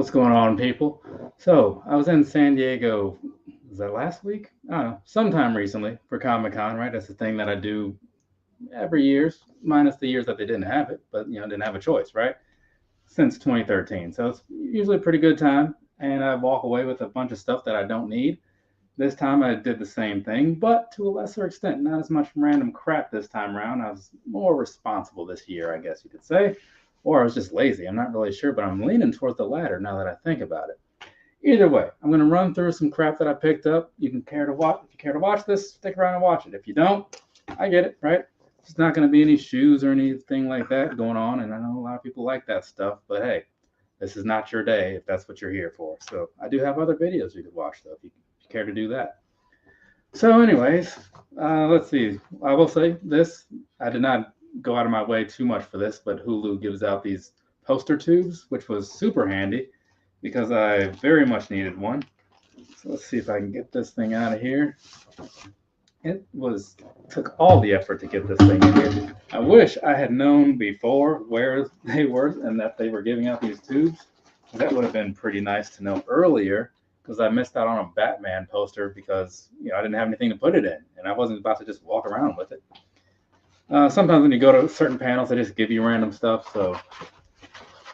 What's going on, people? So, I was in San Diego, was that last week? I don't know, sometime recently for Comic Con, right? That's the thing that I do every year, minus the years that they didn't have it, but didn't have a choice, right? Since 2013. So, it's usually a pretty good time, and I walk away with a bunch of stuff that I don't need. This time I did the same thing, but to a lesser extent, not as much random crap this time around. I was more responsible this year, I guess you could say. Or I was just lazy. I'm not really sure, but I'm leaning towards the latter now that I think about it. Either way, I'm going to run through some crap that I picked up. You can care to watch. If you care to watch this, stick around and watch it. If you don't, I get it, right? There's not going to be any shoes or anything like that going on, and I know a lot of people like that stuff. But hey, this is not your day if that's what you're here for. So I do have other videos you could watch though if you care to do that. So, anyways, let's see. I will say this: I did not go out of my way too much for this, but Hulu gives out these poster tubes, which was super handy because I very much needed one. So let's see if I can get this thing out of here. It took all the effort to get this thing in here. I wish I had known before where they were and that they were giving out these tubes. That would have been pretty nice to know earlier because I missed out on a Batman poster because I didn't have anything to put it in and I wasn't about to just walk around with it. Sometimes when you go to certain panels, they just give you random stuff. So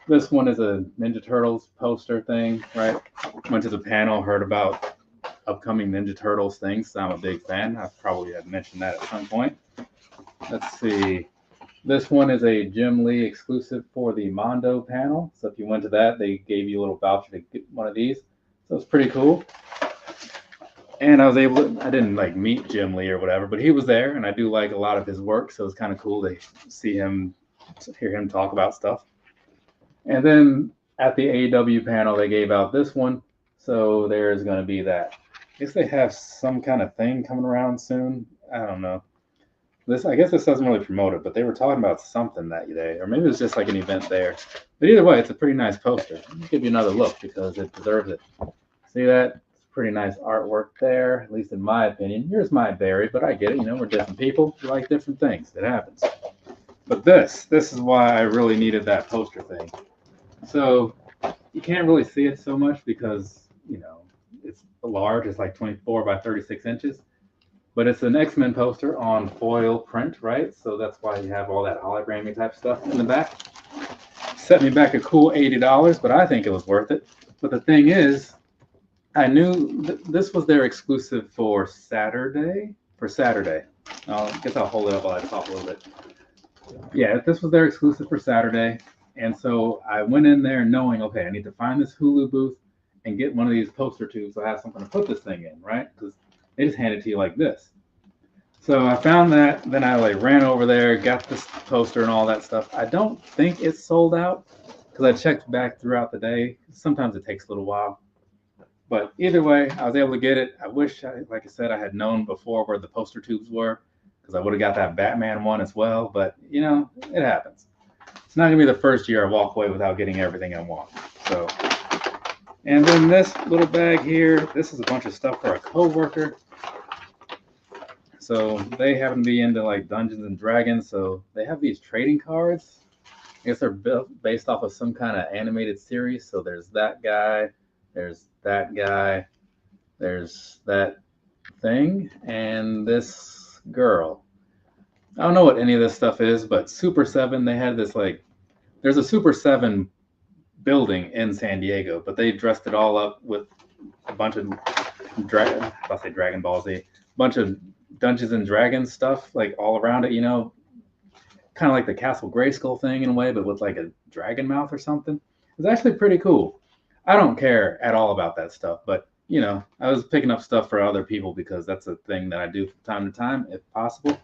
this one is a Ninja Turtles poster thing, right? Went to the panel, heard about upcoming Ninja Turtles things. So I'm a big fan. I probably had mentioned that at some point. Let's see. This one is a Jim Lee exclusive for the Mondo panel. So if you went to that, they gave you a little voucher to get one of these. So it's pretty cool. And I was able to, I didn't like meet Jim Lee or whatever, but he was there and I do like a lot of his work. So it's kind of cool to hear him talk about stuff. And then at the AEW panel, they gave out this one. So there's going to be that. I guess they have some kind of thing coming around soon. I don't know. I guess this doesn't really promote it, but they were talking about something that day, or maybe it was just like an event there. But either way, it's a pretty nice poster. Let me give you another look because it deserves it. See that? Pretty nice artwork there, at least in my opinion. Yours might vary, but I get it. We're different people. We like different things. It happens. But this is why I really needed that poster thing. So you can't really see it so much because, it's large. It's like 24 by 36 inches. But it's an X-Men poster on foil print, right? So that's why you have all that hologrammy type stuff in the back. Set me back a cool $80, but I think it was worth it. But the thing is, I knew this was their exclusive for Saturday. I guess I'll hold it up while I talk a little bit. Yeah, this was their exclusive for Saturday. And so I went in there knowing, okay, I need to find this Hulu booth and get one of these poster tubes so I have something to put this thing in, right? Because they just hand it to you like this. So I found that, then I ran over there, got this poster and all that stuff. I don't think it's sold out because I checked back throughout the day. Sometimes it takes a little while. But either way, I was able to get it. I wish, like I said, I had known before where the poster tubes were because I would have got that Batman one as well. But, it happens. It's not going to be the first year I walk away without getting everything I want. So, and then this little bag here, this is a bunch of stuff for a coworker. So they happen to be into Dungeons and Dragons. So they have these trading cards. I guess they're based off of some kind of animated series. So there's that guy. There's that guy, there's that thing, and this girl. I don't know what any of this stuff is, but Super 7, they had this there's a Super 7 building in San Diego, but they dressed it all up with a bunch of Dragon Ball Z, a bunch of Dungeons and Dragons stuff, all around it, kind of like the Castle Grayskull thing in a way, but with a dragon mouth or something. It's actually pretty cool. I don't care at all about that stuff, but I was picking up stuff for other people because that's a thing that I do from time to time, if possible.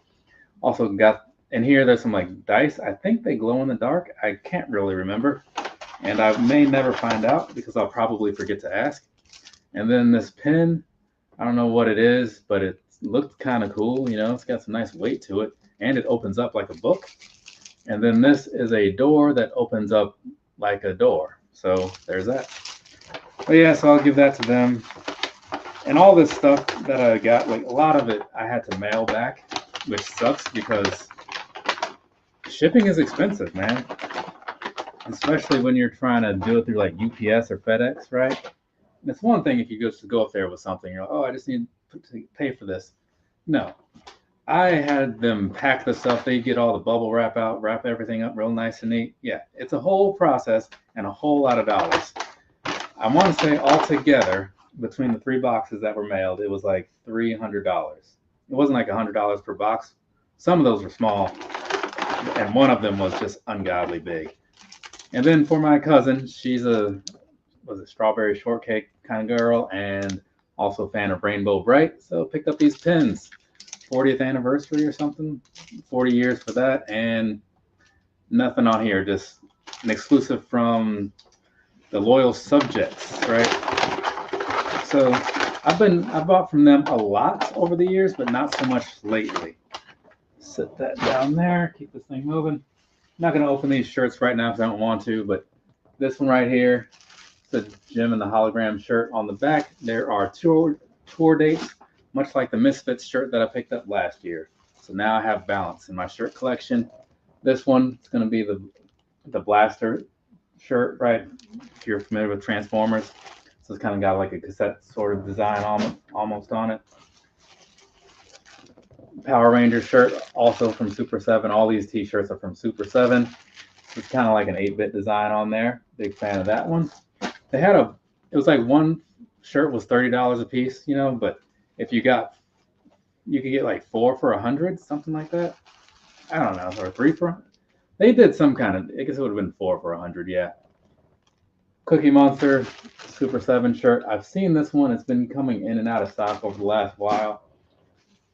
Also got in here, there's some dice. I think they glow in the dark. I can't really remember, and I may never find out because I'll probably forget to ask. And then this pin, I don't know what it is, but it looked kind of cool. It's got some nice weight to it, and it opens up like a book. And then this is a door that opens up like a door. So there's that. But yeah, so I'll give that to them. And all this stuff that I got, a lot of it I had to mail back, which sucks because shipping is expensive, man. especially when you're trying to do it through like UPS or FedEx, right? And it's one thing if you just go up there with something, you're like, oh, I just need to pay for this. No, I had them pack the stuff. They get all the bubble wrap out, wrap everything up real nice and neat. Yeah, it's a whole process and a whole lot of dollars. I want to say altogether, between the 3 boxes that were mailed, it was like $300. It wasn't like $100 per box. Some of those were small, and one of them was just ungodly big. And then for my cousin, she's a strawberry shortcake kind of girl, and also a fan of Rainbow Bright. So picked up these pins, 40th anniversary or something, 40 years for that, and nothing on here, just an exclusive from the Loyal Subjects, right? So I bought from them a lot over the years, but not so much lately. Set that down there, keep this thing moving. I'm not going to open these shirts right now because I don't want to, but this one right here, the Jim and the hologram shirt on the back. There are tour dates, much like the Misfits shirt that I picked up last year. So now I have balance in my shirt collection. This one is going to be the Blaster shirt, right? If you're familiar with Transformers. So it's kind of got like a cassette sort of design almost on it. Power Ranger shirt, also from Super 7. All these t-shirts are from Super 7. It's kind of like an 8-bit design on there. Big fan of that one. They had it was like one shirt was $30 a piece, you know, but if you could get like 4 for $100, something like that. I don't know, or 3 for. They did some kind of. I guess it would have been 4 for $100, yeah. Cookie Monster Super 7 shirt. I've seen this one. It's been coming in and out of stock over the last while,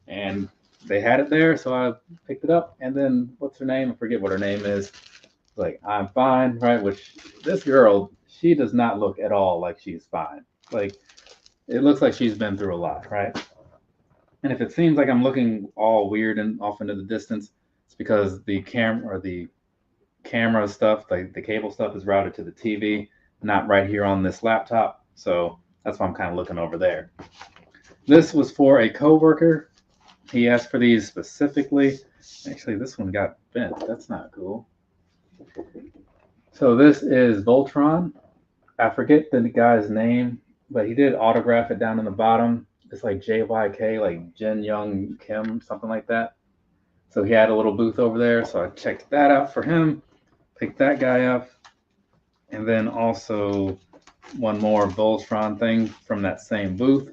and they had it there, so I picked it up. And then what's her name? I forget what her name is. Like, I'm fine, right? Which this girl, she does not look at all like she's fine. Like, it looks like she's been through a lot, right? And if it seems like I'm looking all weird and off into the distance, it's because the camera stuff, like the cable stuff, is routed to the TV, not right here on this laptop. So that's why I'm kind of looking over there. This was for a coworker. He asked for these specifically. Actually, this one got bent. That's not cool. So this is Voltron. I forget the guy's name, but he did autograph it down in the bottom. It's like JYK, like Jin Young Kim, something like that. So he had a little booth over there. So I checked that out for him, picked that guy up. And then also one more Voltron thing from that same booth.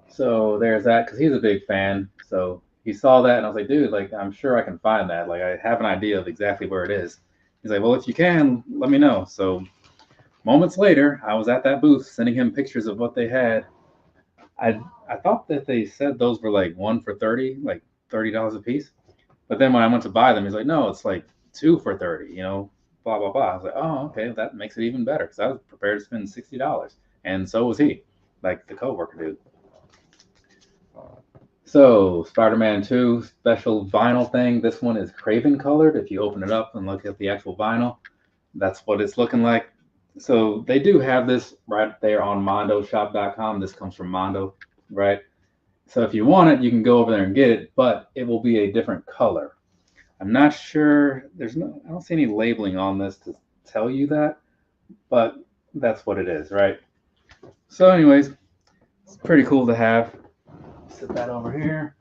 So there's that, because he's a big fan. So he saw that, and I was like, dude, like, I'm sure I can find that. Like, I have an idea of exactly where it is. He's like, well, if you can, let me know. So moments later, I was at that booth sending him pictures of what they had. I thought that they said those were like 1 for 30, like $30 a piece. But then when I went to buy them, he's like, no, it's like 2 for 30, you know, blah, blah, blah. I was like, oh, okay, that makes it even better, because I was prepared to spend $60. And so was he, like the coworker dude. So Spider-Man 2 special vinyl thing. This one is Craven colored. If you open it up and look at the actual vinyl, that's what it's looking like. So they do have this right there on mondoshop.com. This comes from Mondo, right? So if you want it, you can go over there and get it, but it will be a different color. I'm not sure. I don't see any labeling on this to tell you that, but that's what it is, right? So anyways, it's pretty cool to have. Set that over here.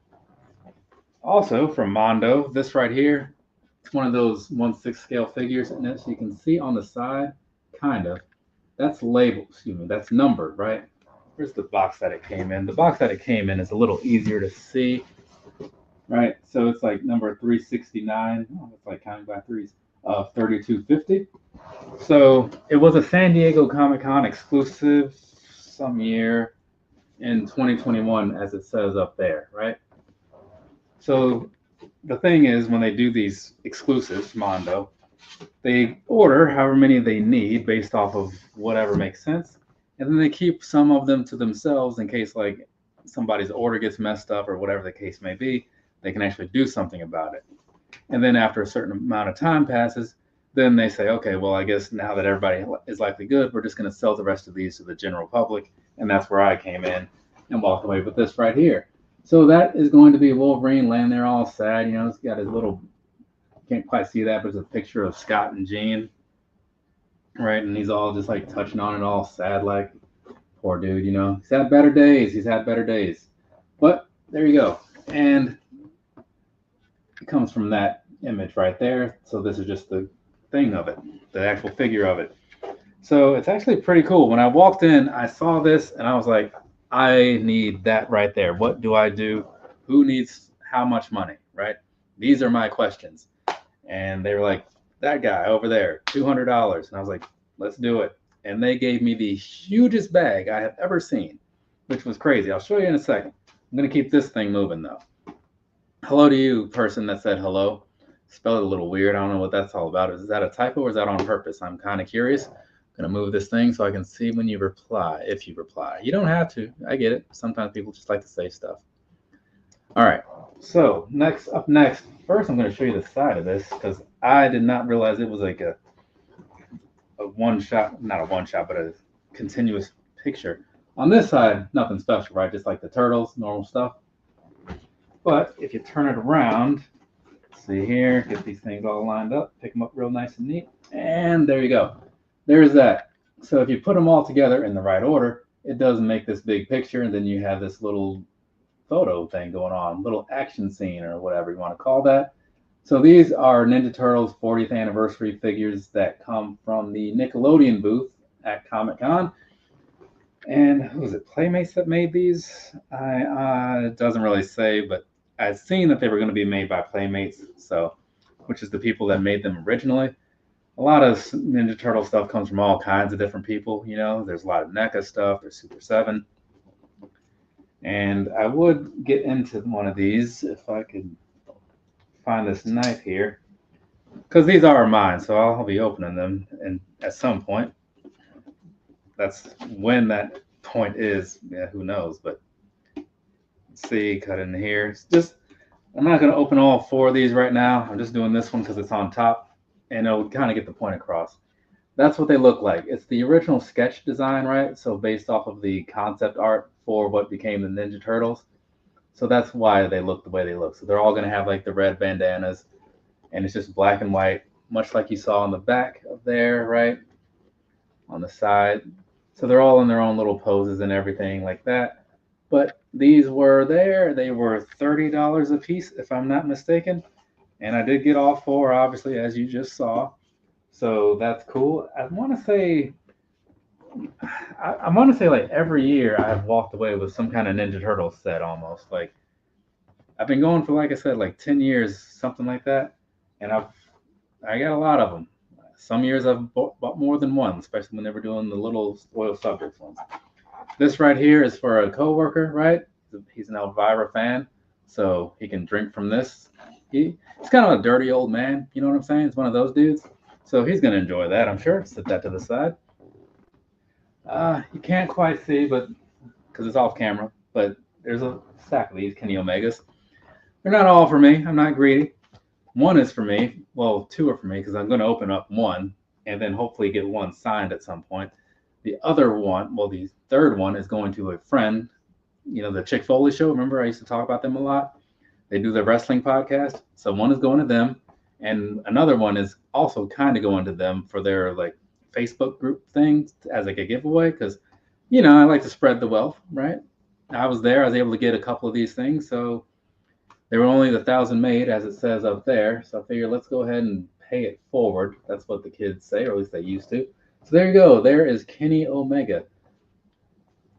Also from Mondo, this right here, it's one of those 1/6 scale figures, and as you can see on the side, kind of, that's labeled, that's numbered, right? Here's the box that it came in. The box that it came in is a little easier to see, right? So it's like number 369. Oh, it's like counting by threes of 3250. So it was a San Diego Comic-Con exclusive some year in 2021, as it says up there, right? So the thing is, when they do these exclusives, Mondo, they order however many they need based off of whatever makes sense, and then they keep some of them to themselves in case like somebody's order gets messed up or whatever the case may be. They can actually do something about it. And then after a certain amount of time passes, then they say, okay, well, I guess now that everybody is likely good, we're just going to sell the rest of these to the general public. And that's where I came in and walked away with this right here. So that is going to be Wolverine laying there all sad. You know, he's got his little, can't quite see that, but it's a picture of Scott and Jean. right? And he's all just like touching on it, all sad, like, poor dude, you know. He's had better days. He's had better days. But there you go. And it comes from that image right there. So this is just the thing of it, the actual figure of it. So it's actually pretty cool. When I walked in, I saw this and I was like, I need that right there. What do I do? Who needs how much money, right? These are my questions. And they were like, that guy over there, $200. And I was like, let's do it. And they gave me the hugest bag I have ever seen, which was crazy. I'll show you in a second. I'm going to keep this thing moving though. Hello to you, person that said hello. Spelled it a little weird. I don't know what that's all about. Is that a typo or is that on purpose? I'm kind of curious. I'm going to move this thing so I can see when you reply, if you reply. You don't have to. I get it. Sometimes people just like to say stuff. All right. So up next, first I'm going to show you the side of this because I did not realize it was like a one shot, not a one shot, but a continuous picture. On this side, nothing special, right? Just like the turtles, normal stuff. But if you turn it around, see here, get these things all lined up, pick them up real nice and neat, and there you go. There's that. So if you put them all together in the right order, it does make this big picture, and then you have this little photo thing going on, little action scene or whatever you want to call that. So these are Ninja Turtles 40th anniversary figures that come from the Nickelodeon booth at Comic-Con. And who was it, Playmates that made these? It doesn't really say, but I've seen that they were going to be made by Playmates, so which is the people that made them originally. A lot of Ninja Turtle stuff comes from all kinds of different people, you know. There's a lot of NECA stuff, there's Super 7. And I would get into one of these if I could find this knife here, because these are mine, so I'll be opening them and at some point. That's when that point is. Yeah, who knows? But let's see, cut in here. It's just, I'm not going to open all 4 of these right now. I'm just doing this one because it's on top, and it'll kind of get the point across. That's what they look like. It's the original sketch design, right? So based off of the concept art for what became the Ninja Turtles. So that's why they look the way they look. So they're all going to have like the red bandanas, and it's just black and white, much like you saw on the back of there, right? On the side. So they're all in their own little poses and everything like that. But these were there. They were $30 a piece, if I'm not mistaken. And I did get all 4, obviously, as you just saw. So that's cool. I want to say like every year I've walked away with some kind of Ninja Turtle set almost. Like I've been going for, like I said, like 10 years, something like that. And I got a lot of them. Some years I've bought more than one, especially when they were doing the little spoiled subjects ones. This right here is for a coworker, right? He's an Elvira fan, so he can drink from this. He's kind of a dirty old man, you know what I'm saying? He's one of those dudes. So he's going to enjoy that, I'm sure. Set that to the side. You can't quite see, but because it's off camera, but there's a stack of these Kenny Omegas. They're not all for me. I'm not greedy. One is for me. Well, 2 are for me because I'm going to open up one and then hopefully get one signed at some point. The other one, well, the third one is going to a friend. You know, the Chick Foley show. Remember, I used to talk about them a lot. They do the wrestling podcast. So one is going to them, and another one is also kind of going to them for their like Facebook group thing as like a giveaway because, you know, I like to spread the wealth, right? I was there. I was able to get a couple of these things. So they were only 1,000 made, as it says up there. So I figured let's go ahead and pay it forward. That's what the kids say, or at least they used to. So there you go. There is Kenny Omega.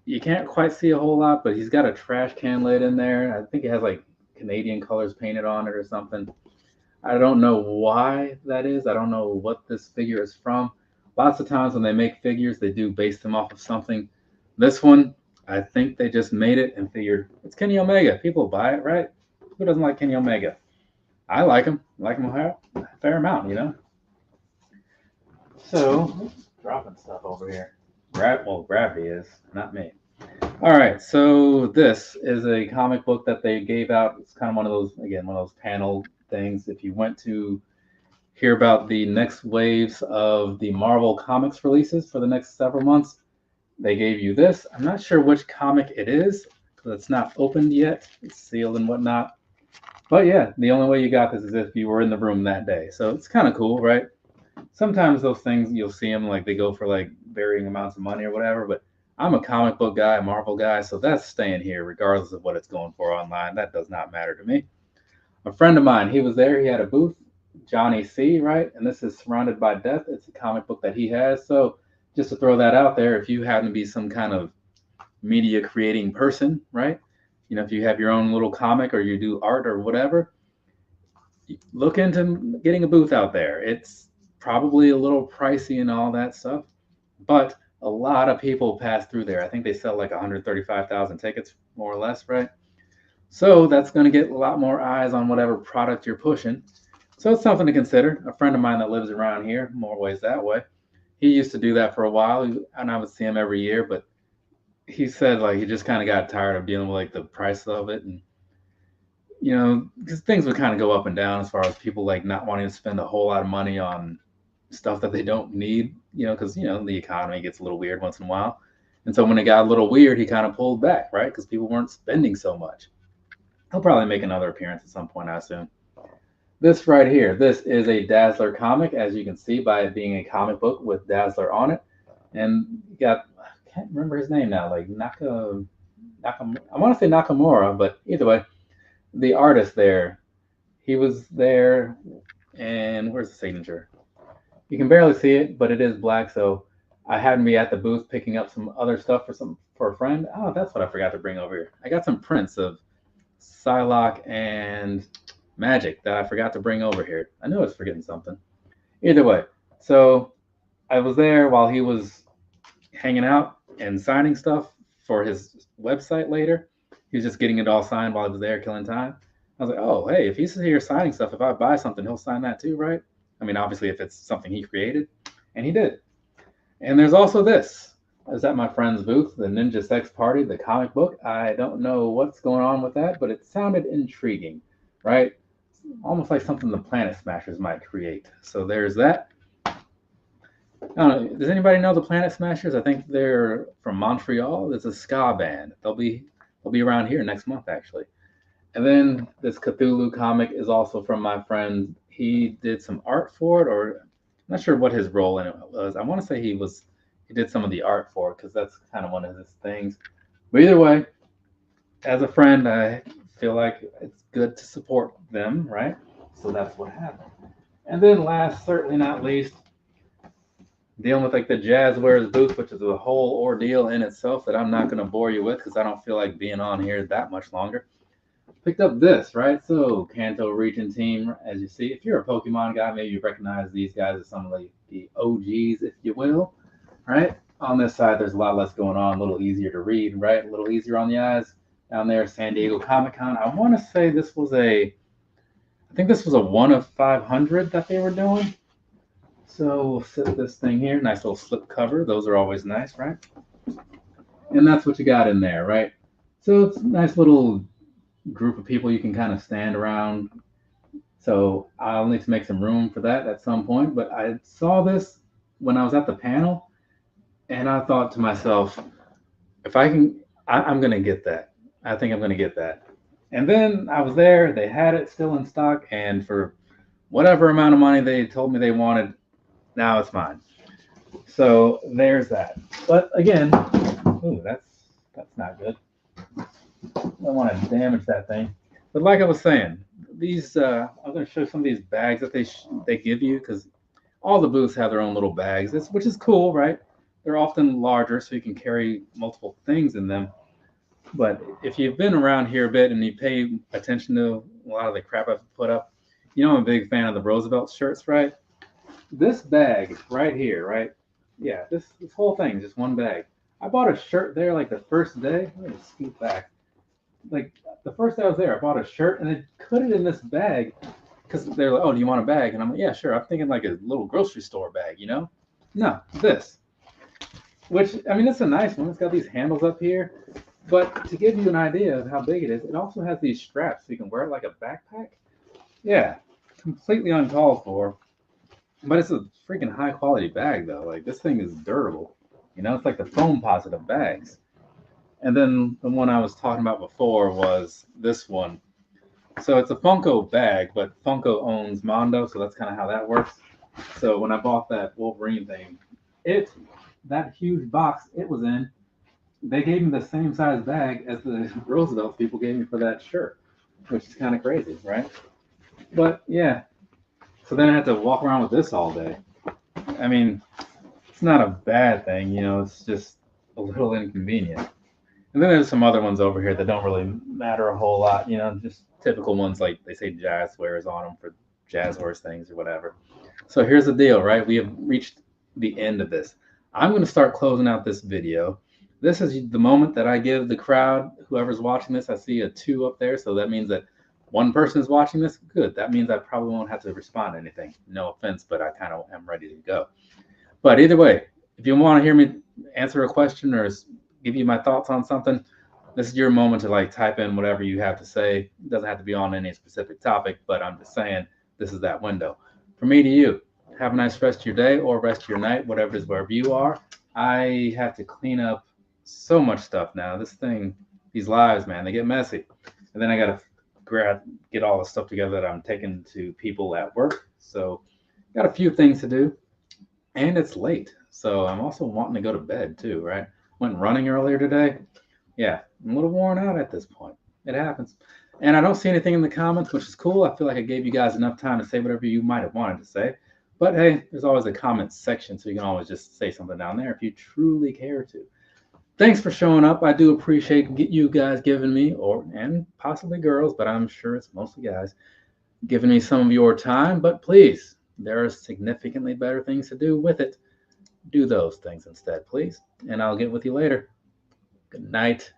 You can't quite see a whole lot, but he's got a trash can lid in there. I think it has like Canadian colors painted on it or something. I don't know why that is. I don't know what this figure is from. Lots of times when they make figures, they do base them off of something. This one, I think they just made it and figured it's Kenny Omega. People buy it, right? Who doesn't like Kenny Omega? I like him. I like him a fair amount, you know? So, dropping stuff over here. Gravity is, not me. All right, so this is a comic book that they gave out. It's kind of one of those panel things. If you went to hear about the next waves of the Marvel Comics releases for the next several months, they gave you this. I'm not sure which comic it is because it's not opened yet. It's sealed and whatnot. But yeah, the only way you got this is if you were in the room that day. So it's kind of cool, right? Sometimes those things you'll see them like they go for like varying amounts of money or whatever. But I'm a comic book guy, a Marvel guy, so that's staying here regardless of what it's going for online. That does not matter to me. A friend of mine, he was there. He had a booth, Johnny C. Right, and this is Surrounded by Death. It's a comic book that he has. So just to throw that out there, if you happen to be some kind of media creating person, right? If you have your own little comic or you do art or whatever, look into getting a booth out there. It's probably a little pricey and all that stuff, but a lot of people pass through there. I think they sell like 135,000 tickets, more or less, right? So that's going to get a lot more eyes on whatever product you're pushing. So it's something to consider. A friend of mine that lives around here, more ways that way, he used to do that for a while, and I would see him every year, but he said like he just kind of got tired of dealing with like the price of it, and because things would kind of go up and down as far as people like not wanting to spend a whole lot of money on stuff that they don't need, because the economy gets a little weird once in a while, and so when it got a little weird, he kind of pulled back, right? Because people weren't spending so much. He'll probably make another appearance at some point, I assume. This right here, this is a Dazzler comic, as you can see by it being a comic book with Dazzler on it, and you got I can't remember his name now, like I want to say Nakamura, but either way, the artist there, he was there, and where's the signature? You can barely see it, but it is black, so I happened to be at the booth picking up some other stuff for a friend. Oh, that's what I forgot to bring over here. I got some prints of Psylocke and Magic that I forgot to bring over here. I knew I was forgetting something. Either way, so I was there while he was hanging out and signing stuff for his website later. He was just getting it all signed while I was there, killing time. I was like, oh, hey, if he's here signing stuff, if I buy something, he'll sign that too, right? I mean, obviously, if it's something he created, and he did. And there's also this. I was at my friend's booth, the Ninja Sex Party, the comic book. I don't know what's going on with that, but it sounded intriguing, right? Almost like something the Planet Smashers might create. So there's that. I don't know. Does anybody know the Planet Smashers? I think they're from Montreal. It's a ska band. They'll be around here next month, actually. And then this Cthulhu comic is also from my friend. He did some art for it, or I'm not sure what his role in it was. I want to say he did some of the art for it because that's kind of one of his things. But either way, as a friend, I feel like it's good to support them, right? So that's what happened. And then last, certainly not least, dealing with like the Jazzwares booth, which is a whole ordeal in itself that I'm not going to bore you with because I don't feel like being on here that much longer. Picked up this, right? So Kanto Region Team, as you see, if you're a Pokemon guy, maybe you recognize these guys as some of the OGs, if you will, right? On this side, there's a lot less going on, a little easier to read, right? A little easier on the eyes. Down there, San Diego Comic-Con. I want to say I think this was a 1 of 500 that they were doing. So we'll set this thing here, nice little slip cover. Those are always nice, right? And that's what you got in there, right? So it's a nice little group of people you can kind of stand around. So I'll need to make some room for that at some point. But I saw this when I was at the panel, and I thought to myself, if I can, I'm going to get that. I think I'm going to get that. And then I was there. They had it still in stock. And for whatever amount of money they told me they wanted, now it's mine. So there's that. But again, ooh, that's not good. I don't want to damage that thing. But like I was saying, these I'm going to show some of these bags that they give you because all the booths have their own little bags, which is cool, right? They're often larger, so you can carry multiple things in them. But if you've been around here a bit and you pay attention to a lot of the crap I've put up, I'm a big fan of the Roosevelt shirts, right? This bag right here, right? Yeah, this whole thing is just one bag. I bought a shirt there like the first day. Let me scoot back. Like the first day I was there, I bought a shirt and they put it in this bag because they're like, "Oh, do you want a bag?" And I'm like, "Yeah, sure." I'm thinking like a little grocery store bag, No, this. Which I mean, it's a nice one. It's got these handles up here. But to give you an idea of how big it is, it also has these straps so you can wear it like a backpack. Yeah, completely uncalled for. But it's a freaking high quality bag though. Like this thing is durable. It's like the foam positive bags. And then the one I was talking about before was this one. So it's a Funko bag, but Funko owns Mondo, so that's kind of how that works. So when I bought that Wolverine thing, that huge box it was in, they gave me the same size bag as the Roosevelt people gave me for that shirt, which is kind of crazy, right? But yeah, so then I had to walk around with this all day. I mean, it's not a bad thing, it's just a little inconvenient. And then there's some other ones over here that don't really matter a whole lot, just typical ones like they say jazz swears on them for jazz horse things or whatever. So here's the deal, right? We have reached the end of this. I'm going to start closing out this video. This is the moment that I give the crowd, whoever's watching this, I see a 2 up there. So that means that one person is watching this. Good. That means I probably won't have to respond to anything. No offense, but I kind of am ready to go. But either way, if you want to hear me answer a question or give you my thoughts on something, this is your moment to like type in whatever you have to say. It doesn't have to be on any specific topic, but I'm just saying this is that window. From me to you, have a nice rest of your day or rest of your night, whatever it is, wherever you are. I have to clean up so much stuff now. This thing, these lives, man, they get messy. And then I got to get all the stuff together that I'm taking to people at work. So, got a few things to do. And it's late. So, I'm also wanting to go to bed too, right? Went running earlier today. Yeah, I'm a little worn out at this point. It happens. And I don't see anything in the comments, which is cool. I feel like I gave you guys enough time to say whatever you might have wanted to say. But hey, there's always a comment section, so you can always just say something down there if you truly care to. Thanks for showing up. I do appreciate you guys giving me, and possibly girls, but I'm sure it's mostly guys, giving me some of your time. But please, there are significantly better things to do with it. Do those things instead, please. And I'll get with you later. Good night.